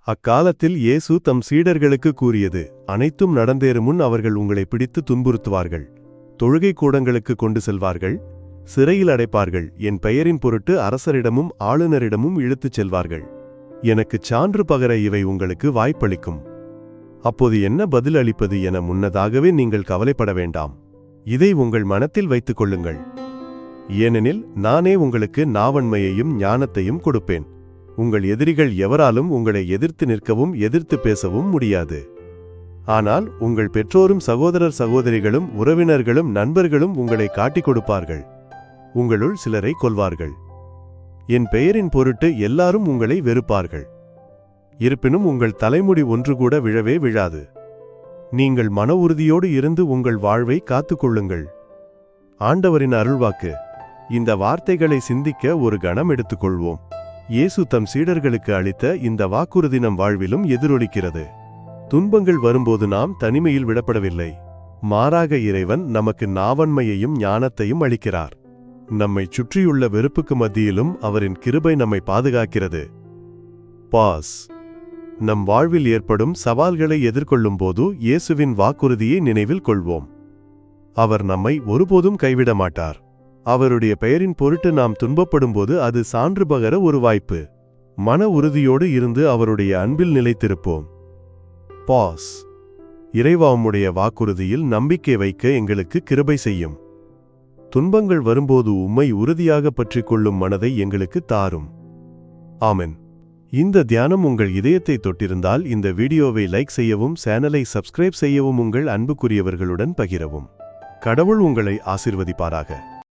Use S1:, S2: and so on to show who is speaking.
S1: அக்காலத்தில் இயேசு தம் சீடர்களுக்கு கூறியது, அனைத்தும் நடந்தேறுமுன் அவர்கள் உங்களை பிடித்து துன்புறுத்துவார்கள், தொழுகை கூடங்களுக்கு கொண்டு செல்வார்கள், சிறையில் அடைப்பார்கள், என் பெயரின் பொருட்டு அரசரிடமும் ஆளுநரிடமும் இழுத்துச் செல்வார்கள். எனக்குச் சான்று பகர இவை உங்களுக்கு வாய்ப்பளிக்கும். அப்போது என்ன பதில் அளிப்பது என முன்னதாகவே நீங்கள் கவலைப்பட வேண்டாம். இதை உங்கள் மனத்தில் வைத்துக் கொள்ளுங்கள். ஏனெனில் நானே உங்களுக்கு நாவன்மையையும் ஞானத்தையும் கொடுப்பேன். உங்கள் எதிரிகள் எவராலும் உங்களை எதிர்த்து நிற்கவும் எதிர்த்து பேசவும் முடியாது. ஆனால் உங்கள் பெற்றோரும் சகோதரர் சகோதரிகளும் உறவினர்களும் நண்பர்களும் உங்களை காட்டிக் கொடுப்பார்கள். உங்களுள் சிலரை கொல்வார்கள். என் பெயரின் பொருட்டு எல்லாரும் உங்களை வெறுப்பார்கள். இருப்பினும் உங்கள் தலைமுடி ஒன்று கூட விழவே விழாது. நீங்கள் மன உறுதியோடு இருந்து உங்கள் வாழ்வை காத்துக்கொள்ளுங்கள். ஆண்டவரின் அருள்வாக்கு. இந்த வார்த்தைகளை சிந்திக்க ஒரு கணம் எடுத்துக்கொள்வோம். இயேசு தம் சீடர்களுக்கு அளித்த இந்த வாக்குறுதி நம் வாழ்விலும் எதிரொலிக்கிறது. துன்பங்கள் வரும்போது நாம் தனிமையில் விடப்படவில்லை. மாறாக இறைவன் நமக்கு நாவன்மையையும் ஞானத்தையும் அளிக்கிறார். நம்மை சுற்றியுள்ள வெறுப்புக்கு மத்தியிலும் அவரின் கிருபை நம்மை பாதுகாக்கிறது. பாஸ். நம் வாழ்வில் ஏற்படும் சவால்களை எதிர்கொள்ளும் போது இயேசுவின் வாக்குறுதியை நினைவில் கொள்வோம். அவர் நம்மை ஒருபோதும் கைவிட மாட்டார். அவருடைய பெயரின் பொருட்டு நாம் துன்பப்படும்போது அது சான்று பகர ஒரு வாய்ப்பு. மன உறுதியோடு இருந்து அவருடைய அன்பில் நிலைத்திருப்போம். பாஸ். இறைவா, உம்முடைய வாக்குறுதியில் நம்பிக்கை வைக்க எங்களுக்கு கிருபை செய்யும். துன்பங்கள் வரும்போது உம்மை உறுதியாக பற்றிக் கொள்ளும் மனதை எங்களுக்கு தாரும். ஆமென். இந்த தியானம் உங்கள் இதயத்தை தொட்டிருந்தால் இந்த வீடியோவை லைக் செய்யவும் சேனலை சப்ஸ்கிரைப் செய்யவும் உங்கள் அன்புக்குரியவர்களுடன் பகிரவும். கடவுள் உங்களை ஆசீர்வதிப்பாராக.